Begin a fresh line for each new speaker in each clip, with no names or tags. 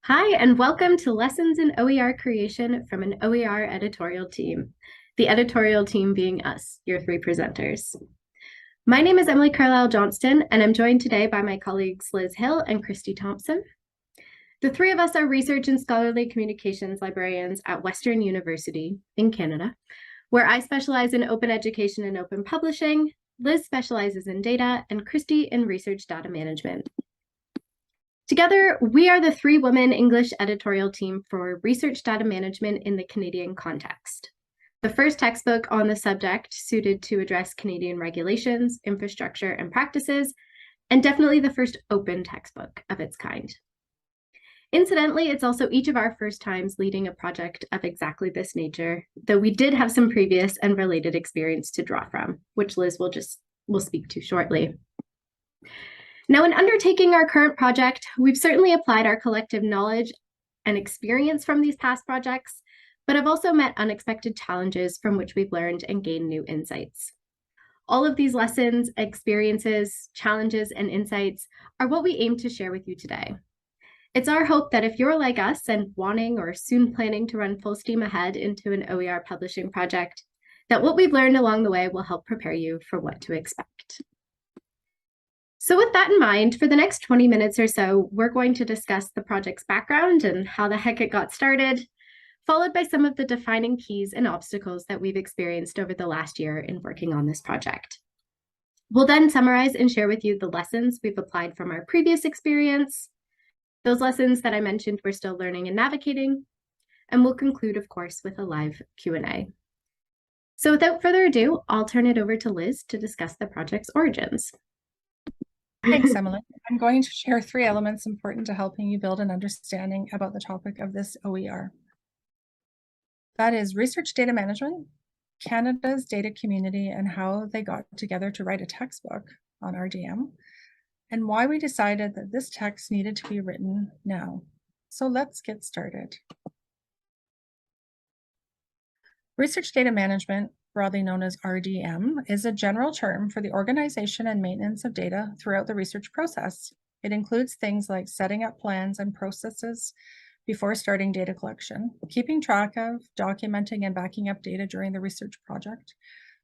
Hi, and welcome to Lessons in OER Creation from an OER editorial team. The editorial team being us, your three presenters. My name is Emily Carlisle-Johnston, and I'm joined today by my colleagues Liz Hill and Kristi Thompson. The three of us are research and scholarly communications librarians at Western University in Canada, where I specialize in open education and open publishing, Liz specializes in data, and Kristi in research data management. Together, we are the three-woman English editorial team for research data management in the Canadian context. The first textbook on the subject suited to address Canadian regulations, infrastructure, and practices, and definitely the first open textbook of its kind. Incidentally, it's also each of our first times leading a project of exactly this nature, though we did have some previous and related experience to draw from, which Liz will speak to shortly. Now, in undertaking our current project, we've certainly applied our collective knowledge and experience from these past projects, but have also met unexpected challenges from which we've learned and gained new insights. All of these lessons, experiences, challenges, and insights are what we aim to share with you today. It's our hope that if you're like us and wanting or soon planning to run full steam ahead into an OER publishing project, that what we've learned along the way will help prepare you for what to expect. So with that in mind, for the next 20 minutes or so, we're going to discuss the project's background and how the heck it got started, followed by some of the defining keys and obstacles that we've experienced over the last year in working on this project. We'll then summarize and share with you the lessons we've applied from our previous experience, those lessons that I mentioned we're still learning and navigating, and we'll conclude, of course, with a live Q&A. So without further ado, I'll turn it over to Liz to discuss the project's origins.
Thanks, Emily. I'm going to share three elements important to helping you build an understanding about the topic of this OER. That is research data management, Canada's data community and how they got together to write a textbook on RDM, and why we decided that this text needed to be written now. So let's get started. Research data management, broadly known as RDM, is a general term for the organization and maintenance of data throughout the research process. It includes things like setting up plans and processes before starting data collection, keeping track of, documenting, and backing up data during the research project,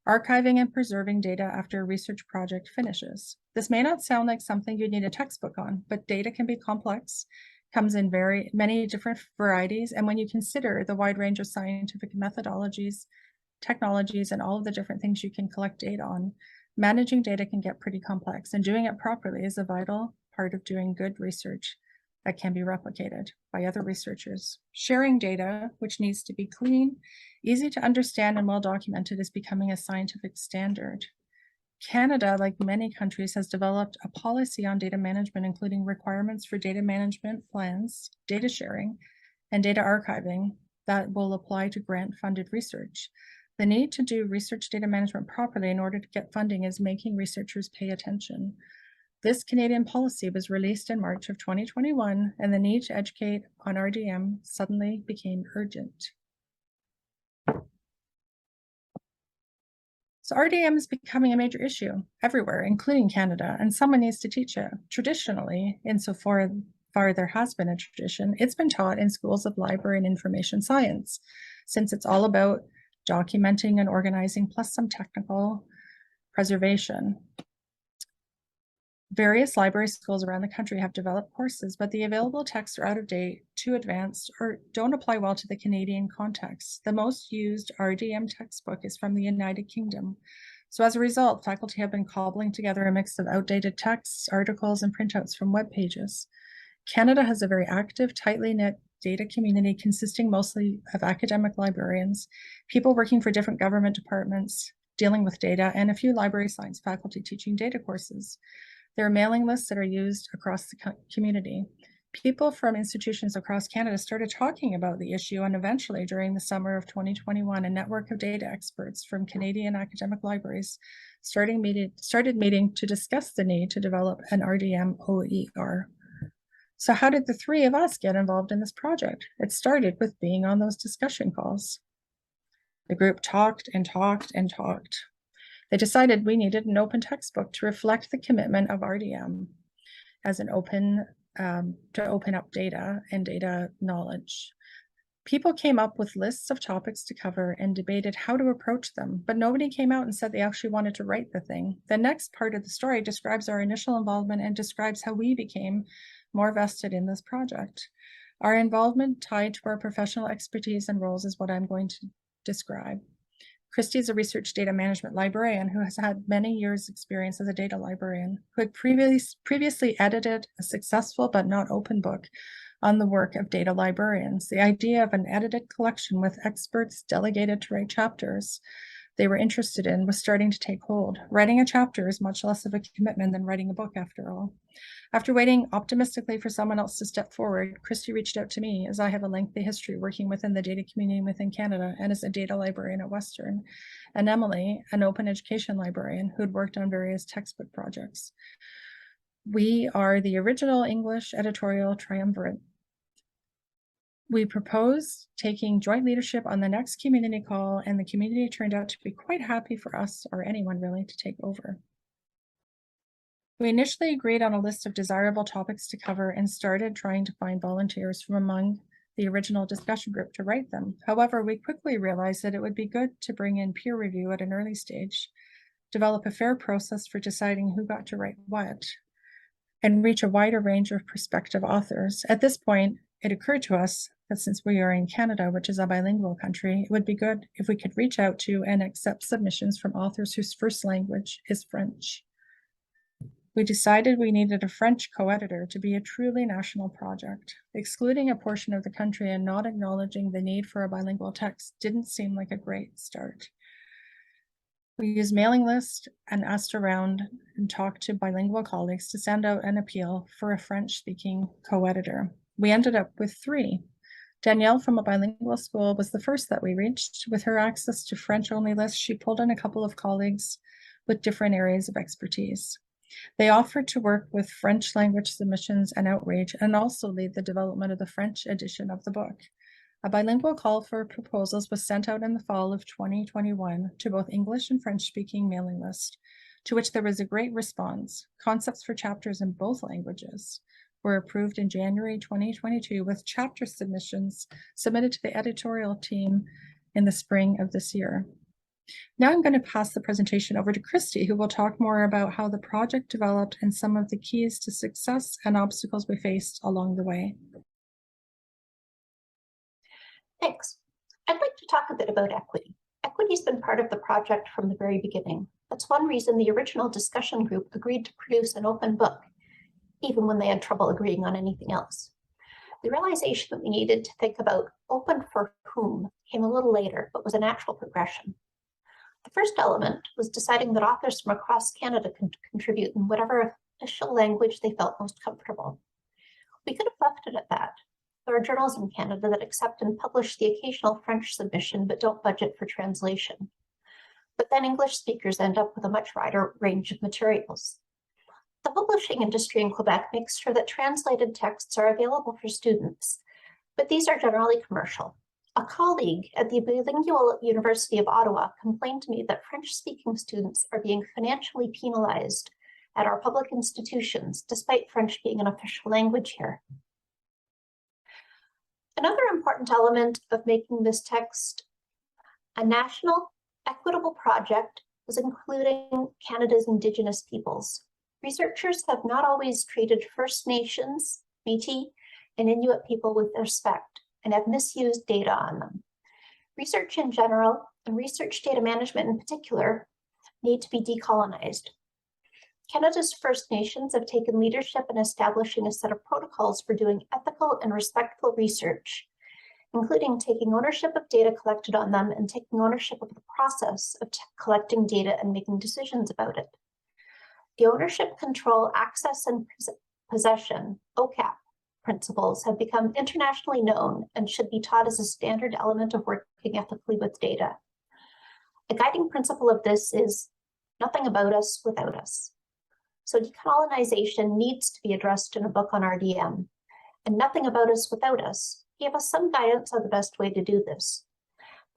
archiving and preserving data after a research project finishes. This may not sound like something you need a textbook on, but data can be complex, comes in very many different varieties, and when you consider the wide range of scientific methodologies, technologies, and all of the different things you can collect data on, managing data can get pretty complex, and doing it properly is a vital part of doing good research that can be replicated by other researchers. Sharing data, which needs to be clean, easy to understand, and well documented, is becoming a scientific standard. Canada, like many countries, has developed a policy on data management, including requirements for data management plans, data sharing, and data archiving that will apply to grant-funded research. The need to do research data management properly in order to get funding is making researchers pay attention. This Canadian policy was released in March of 2021, and the need to educate on RDM suddenly became urgent. So RDM is becoming a major issue everywhere, including Canada, and someone needs to teach it. Traditionally, insofar there has been a tradition, it's been taught in schools of library and information science, since it's all about documenting and organizing, plus some technical preservation. Various library schools around the country have developed courses, but the available texts are out of date, too advanced, or don't apply well to the Canadian context. The most used RDM textbook is from the United Kingdom. So as a result, faculty have been cobbling together a mix of outdated texts, articles, and printouts from web pages. Canada has a very active, tightly knit data community consisting mostly of academic librarians, people working for different government departments dealing with data, and a few library science faculty teaching data courses. There are mailing lists that are used across the community. People from institutions across Canada started talking about the issue, and eventually, during the summer of 2021, a network of data experts from Canadian academic libraries started meeting to discuss the need to develop an RDM OER. So how did the three of us get involved in this project? It started with being on those discussion calls. The group talked and talked and talked. They decided we needed an open textbook to reflect the commitment of RDM as an open to open up data and data knowledge. People came up with lists of topics to cover and debated how to approach them, but nobody came out and said they actually wanted to write the thing. The next part of the story describes our initial involvement and describes how we became more vested in this project. Our involvement tied to our professional expertise and roles is what I'm going to describe. Kristi is a research data management librarian who has had many years' experience as a data librarian, who had previously edited a successful but not open book on the work of data librarians. The idea of an edited collection with experts delegated to write chapters they were interested in was starting to take hold. Writing a chapter is much less of a commitment than writing a book, after all. After waiting optimistically for someone else to step forward, Kristi reached out to me, as I have a lengthy history working within the data community within Canada and as a data librarian at Western, and Emily, an open education librarian who had worked on various textbook projects. We are the original English editorial triumvirate. We proposed taking joint leadership on the next community call, and the community turned out to be quite happy for us, or anyone really, to take over. We initially agreed on a list of desirable topics to cover and started trying to find volunteers from among the original discussion group to write them. However, we quickly realized that it would be good to bring in peer review at an early stage, develop a fair process for deciding who got to write what, and reach a wider range of prospective authors. At this point, it occurred to us that since we are in Canada, which is a bilingual country, it would be good if we could reach out to and accept submissions from authors whose first language is French. We decided we needed a French co-editor to be a truly national project. Excluding a portion of the country and not acknowledging the need for a bilingual text didn't seem like a great start. We used mailing lists and asked around and talked to bilingual colleagues to send out an appeal for a French-speaking co-editor. We ended up with 3. Danielle from a bilingual school was the first that we reached. With her access to French-only lists, she pulled in a couple of colleagues with different areas of expertise. They offered to work with French language submissions and outreach and also lead the development of the French edition of the book. A bilingual call for proposals was sent out in the fall of 2021 to both English and French-speaking mailing lists, to which there was a great response. Concepts for chapters in both languages were approved in January 2022, with chapter submissions submitted to the editorial team in the spring of this year. Now I'm going to pass the presentation over to Kristi, who will talk more about how the project developed and some of the keys to success and obstacles we faced along the way.
Thanks. I'd like to talk a bit about equity. Equity has been part of the project from the very beginning. That's one reason the original discussion group agreed to produce an open book, even when they had trouble agreeing on anything else. The realization that we needed to think about open for whom came a little later, but was a natural progression. The first element was deciding that authors from across Canada can contribute in whatever official language they felt most comfortable. We could have left it at that. There are journals in Canada that accept and publish the occasional French submission, but don't budget for translation. But then English speakers end up with a much wider range of materials. The publishing industry in Quebec makes sure that translated texts are available for students, but these are generally commercial. A colleague at the Bilingual University of Ottawa complained to me that French-speaking students are being financially penalized at our public institutions, despite French being an official language here. Another important element of making this text a national, equitable project was including Canada's Indigenous peoples. Researchers have not always treated First Nations, Métis, and Inuit people with respect and have misused data on them. Research in general, and research data management in particular, need to be decolonized. Canada's First Nations have taken leadership in establishing a set of protocols for doing ethical and respectful research, including taking ownership of data collected on them and taking ownership of the process of collecting data and making decisions about it. The ownership, control, access, and possession, OCAP, principles have become internationally known and should be taught as a standard element of working ethically with data. A guiding principle of this is nothing about us without us. So decolonization needs to be addressed in a book on RDM, and nothing about us without us gave us some guidance on the best way to do this.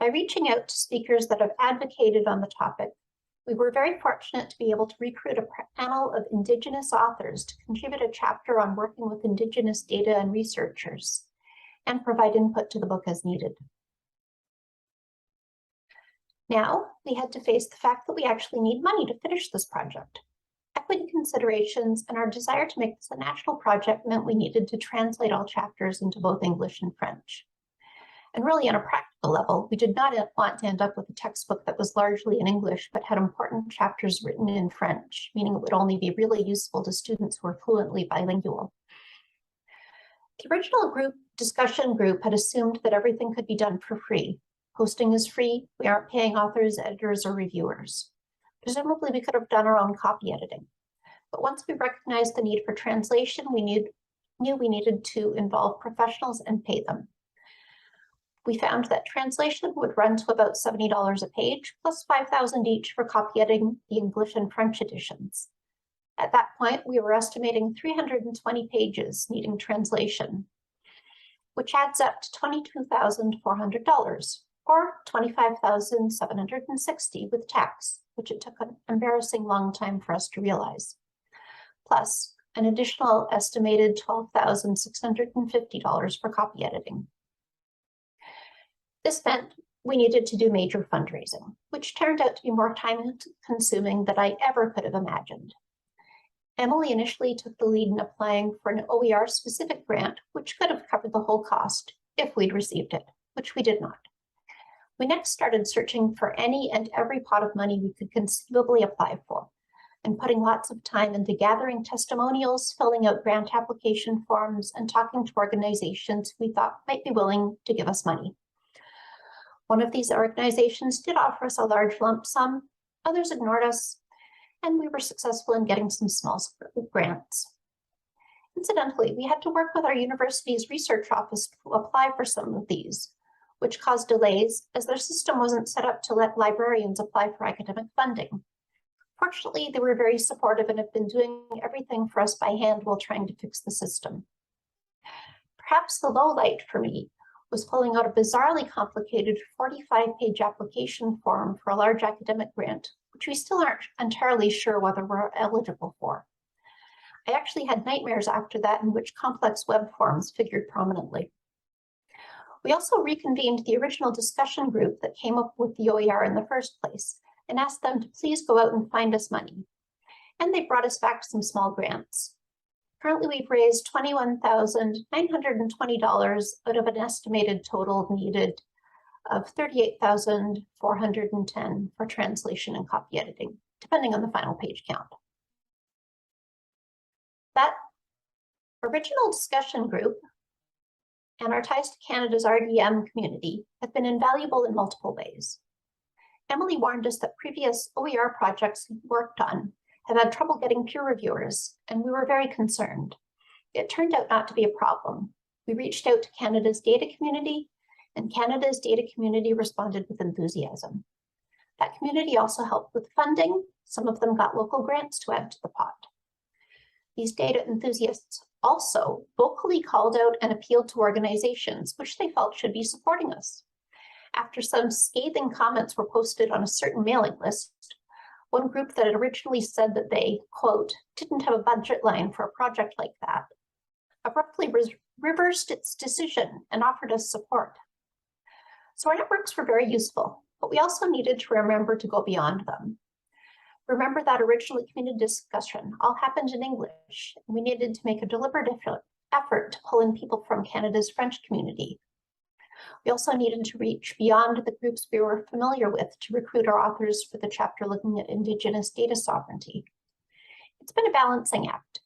By reaching out to speakers that have advocated on the topic, We were very fortunate to be able to recruit a panel of Indigenous authors to contribute a chapter on working with Indigenous data and researchers and provide input to the book as needed. Now, we had to face the fact that we actually need money to finish this project. Equity considerations and our desire to make this a national project meant we needed to translate all chapters into both English and French. And really, on a practical level, we did not want to end up with a textbook that was largely in English, but had important chapters written in French, meaning it would only be really useful to students who are fluently bilingual. The original discussion group had assumed that everything could be done for free. Hosting is free, we aren't paying authors, editors, or reviewers. Presumably, we could have done our own copy editing. But once we recognized the need for translation, we knew we needed to involve professionals and pay them. We found that translation would run to about $70 a page, plus $5,000 each for copy editing the English and French editions. At that point, we were estimating 320 pages needing translation, which adds up to $22,400, or $25,760 with tax, which it took an embarrassing long time for us to realize, plus an additional estimated $12,650 for copy editing. This meant we needed to do major fundraising, which turned out to be more time-consuming than I ever could have imagined. Emily initially took the lead in applying for an OER-specific grant, which could have covered the whole cost if we'd received it, which we did not. We next started searching for any and every pot of money we could conceivably apply for, and putting lots of time into gathering testimonials, filling out grant application forms, and talking to organizations we thought might be willing to give us money. One of these organizations did offer us a large lump sum, others ignored us, and we were successful in getting some small grants. Incidentally, we had to work with our university's research office to apply for some of these, which caused delays as their system wasn't set up to let librarians apply for academic funding. Fortunately, they were very supportive and have been doing everything for us by hand while trying to fix the system. Perhaps the low light for me was filling out a bizarrely complicated 45-page application form for a large academic grant, which we still aren't entirely sure whether we're eligible for. I actually had nightmares after that in which complex web forms figured prominently. We also reconvened the original discussion group that came up with the OER in the first place and asked them to please go out and find us money. And they brought us back some small grants. Currently, we've raised $21,920 out of an estimated total needed of $38,410 for translation and copy editing, depending on the final page count. That original discussion group and our ties to Canada's RDM community have been invaluable in multiple ways. Emily warned us that previous OER projects we worked on have had trouble getting peer reviewers, and we were very concerned. It turned out not to be a problem. We reached out to Canada's data community, and Canada's data community responded with enthusiasm. That community also helped with funding. Some of them got local grants to add to the pot. These data enthusiasts also vocally called out and appealed to organizations which they felt should be supporting us. After some scathing comments were posted on a certain mailing list, one group that had originally said that they, quote, didn't have a budget line for a project like that, abruptly reversed its decision and offered us support. So our networks were very useful, but we also needed to remember to go beyond them. Remember that original community discussion all happened in English, and we needed to make a deliberate effort to pull in people from Canada's French community. We also needed to reach beyond the groups we were familiar with to recruit our authors for the chapter looking at Indigenous data sovereignty. It's been a balancing act,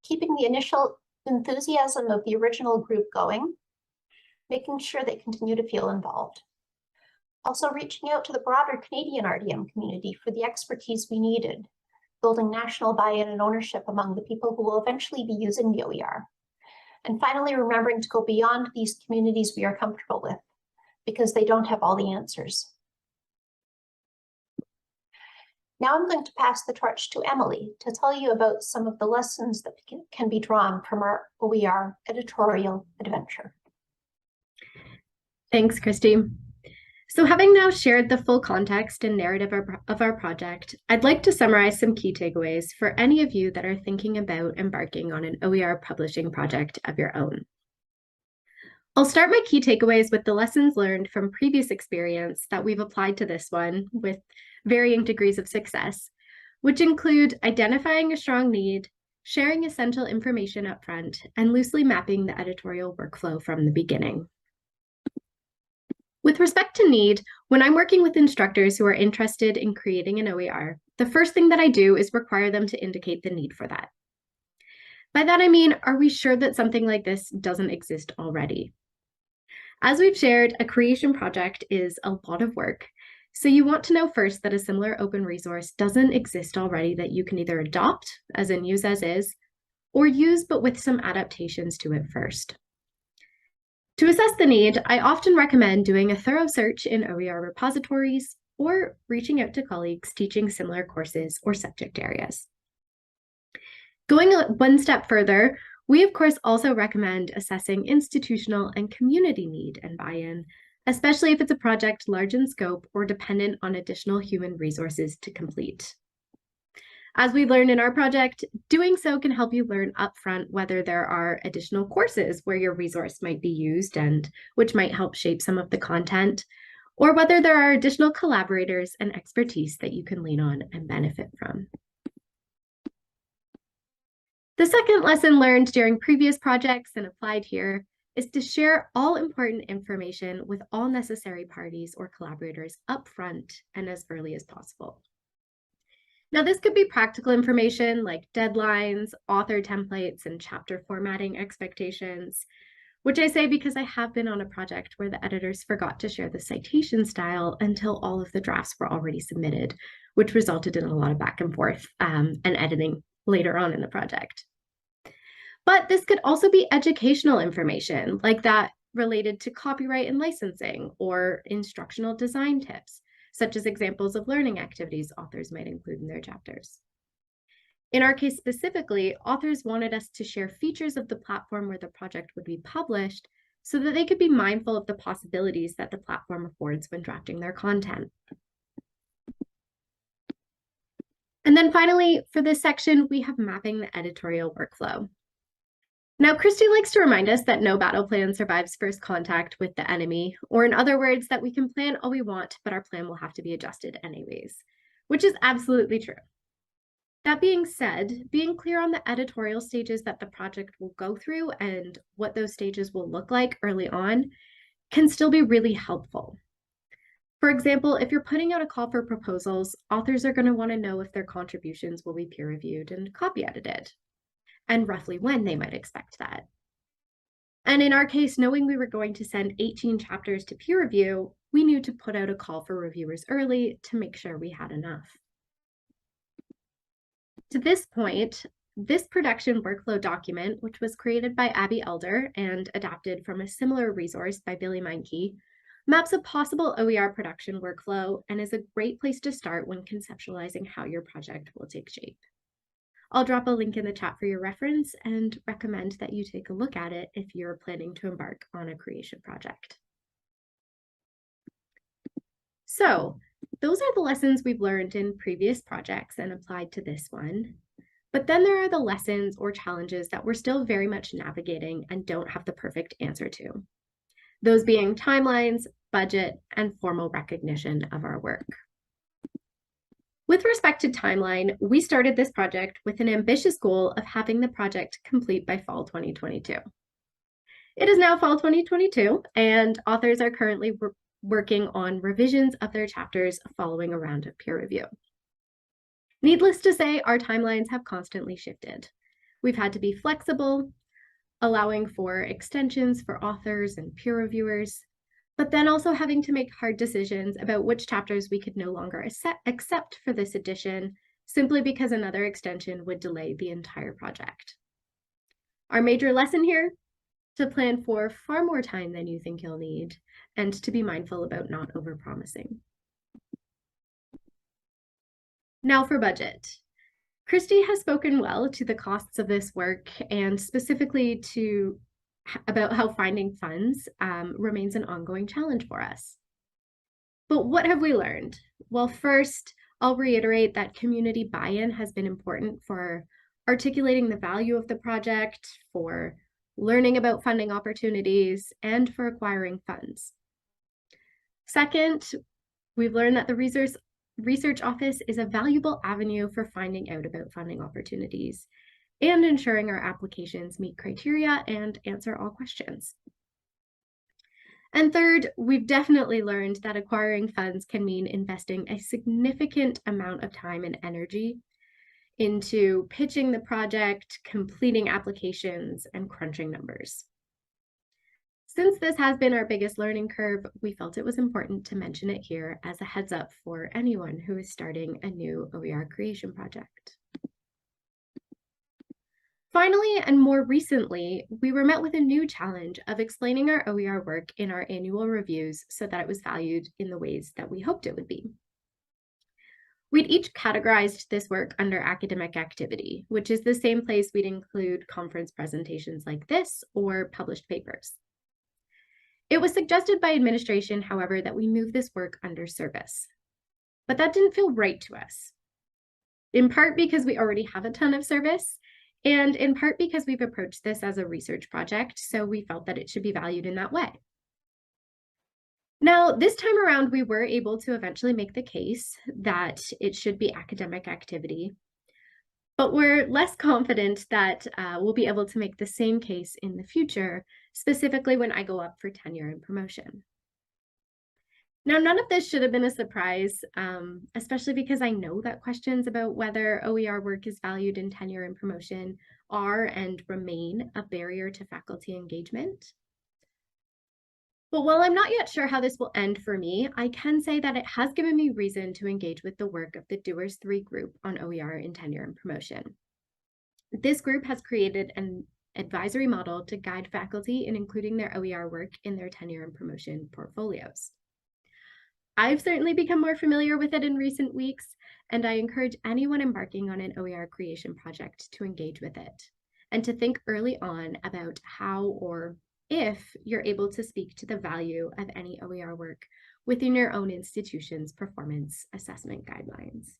keeping the initial enthusiasm of the original group going, making sure they continue to feel involved. Also reaching out to the broader Canadian RDM community for the expertise we needed, building national buy-in and ownership among the people who will eventually be using the OER. And finally, remembering to go beyond these communities we are comfortable with, because they don't have all the answers. Now I'm going to pass the torch to Emily to tell you about some of the lessons that can be drawn from our OER editorial adventure.
Thanks, Kristi. So having now shared the full context and narrative of our project, I'd like to summarize some key takeaways for any of you that are thinking about embarking on an OER publishing project of your own. I'll start my key takeaways with the lessons learned from previous experience that we've applied to this one with varying degrees of success, which include identifying a strong need, sharing essential information upfront, and loosely mapping the editorial workflow from the beginning. With respect to need, when I'm working with instructors who are interested in creating an OER, the first thing that I do is require them to indicate the need for that. By that I mean, are we sure that something like this doesn't exist already? As we've shared, a creation project is a lot of work, so you want to know first that a similar open resource doesn't exist already that you can either adopt, as in use as is, or use but with some adaptations to it first. To assess the need, I often recommend doing a thorough search in OER repositories or reaching out to colleagues teaching similar courses or subject areas. Going one step further, we of course also recommend assessing institutional and community need and buy-in, especially if it's a project large in scope or dependent on additional human resources to complete. As we learned in our project, doing so can help you learn upfront whether there are additional courses where your resource might be used and which might help shape some of the content, or whether there are additional collaborators and expertise that you can lean on and benefit from. The second lesson learned during previous projects and applied here is to share all important information with all necessary parties or collaborators upfront and as early as possible. Now, this could be practical information like deadlines, author templates, and chapter formatting expectations, which I say because I have been on a project where the editors forgot to share the citation style until all of the drafts were already submitted, which resulted in a lot of back and forth and editing later on in the project. But this could also be educational information like that related to copyright and licensing or instructional design tips, such as examples of learning activities authors might include in their chapters. In our case specifically, authors wanted us to share features of the platform where the project would be published so that they could be mindful of the possibilities that the platform affords when drafting their content. And then finally, for this section, we have mapping the editorial workflow. Now, Kristi likes to remind us that no battle plan survives first contact with the enemy, or in other words, that we can plan all we want, but our plan will have to be adjusted anyways, which is absolutely true. That being said, being clear on the editorial stages that the project will go through and what those stages will look like early on can still be really helpful. For example, if you're putting out a call for proposals, authors are going to want to know if their contributions will be peer-reviewed and copy edited, and roughly when they might expect that. And in our case, knowing we were going to send 18 chapters to peer review, we knew to put out a call for reviewers early to make sure we had enough. To this point, this production workflow document, which was created by Abby Elder and adapted from a similar resource by Billy Meinke, maps a possible OER production workflow and is a great place to start when conceptualizing how your project will take shape. I'll drop a link in the chat for your reference and recommend that you take a look at it if you're planning to embark on a creation project. So those are the lessons we've learned in previous projects and applied to this one. But then there are the lessons or challenges that we're still very much navigating and don't have the perfect answer to. Those being timelines, budget, and formal recognition of our work. With respect to timeline, we started this project with an ambitious goal of having the project complete by fall 2022. It is now fall 2022, and authors are currently working on revisions of their chapters following a round of peer review. Needless to say, our timelines have constantly shifted. We've had to be flexible, allowing for extensions for authors and peer reviewers, but then also having to make hard decisions about which chapters we could no longer accept for this edition, simply because another extension would delay the entire project. Our major lesson here: to plan for far more time than you think you'll need, and to be mindful about not overpromising. Now for budget. Kristi has spoken well to the costs of this work and specifically about how finding funds remains an ongoing challenge for us. But what have we learned? Well, first, I'll reiterate that community buy-in has been important for articulating the value of the project, for learning about funding opportunities, and for acquiring funds. Second, we've learned that the research office is a valuable avenue for finding out about funding opportunities and ensuring our applications meet criteria and answer all questions. And third, we've definitely learned that acquiring funds can mean investing a significant amount of time and energy into pitching the project, completing applications, and crunching numbers. Since this has been our biggest learning curve, we felt it was important to mention it here as a heads up for anyone who is starting a new OER creation project. Finally, and more recently, we were met with a new challenge of explaining our OER work in our annual reviews so that it was valued in the ways that we hoped it would be. We'd each categorized this work under academic activity, which is the same place we'd include conference presentations like this or published papers. It was suggested by administration, however, that we move this work under service. But that didn't feel right to us, in part because we already have a ton of service, and in part because we've approached this as a research project, so we felt that it should be valued in that way. Now, this time around, we were able to eventually make the case that it should be academic activity, but we're less confident that we'll be able to make the same case in the future, specifically when I go up for tenure and promotion. Now, none of this should have been a surprise, especially because I know that questions about whether OER work is valued in tenure and promotion are and remain a barrier to faculty engagement. But while I'm not yet sure how this will end for me, I can say that it has given me reason to engage with the work of the Doers 3 group on OER in tenure and promotion. This group has created an advisory model to guide faculty in including their OER work in their tenure and promotion portfolios. I've certainly become more familiar with it in recent weeks, and I encourage anyone embarking on an OER creation project to engage with it and to think early on about how or if you're able to speak to the value of any OER work within your own institution's performance assessment guidelines.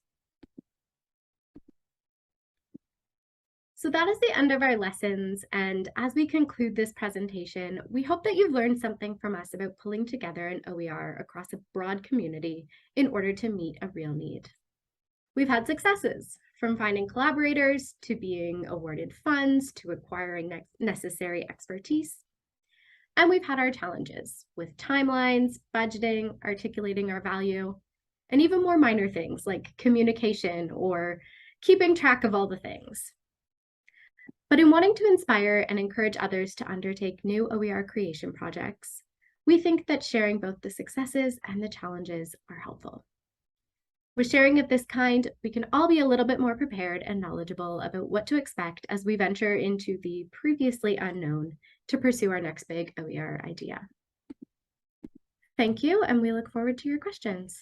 So that is the end of our lessons, and as we conclude this presentation, we hope that you've learned something from us about pulling together an OER across a broad community in order to meet a real need. We've had successes, from finding collaborators, to being awarded funds, to acquiring necessary expertise. And we've had our challenges with timelines, budgeting, articulating our value, and even more minor things like communication or keeping track of all the things. But in wanting to inspire and encourage others to undertake new OER creation projects, we think that sharing both the successes and the challenges are helpful. With sharing of this kind, we can all be a little bit more prepared and knowledgeable about what to expect as we venture into the previously unknown to pursue our next big OER idea. Thank you, and we look forward to your questions.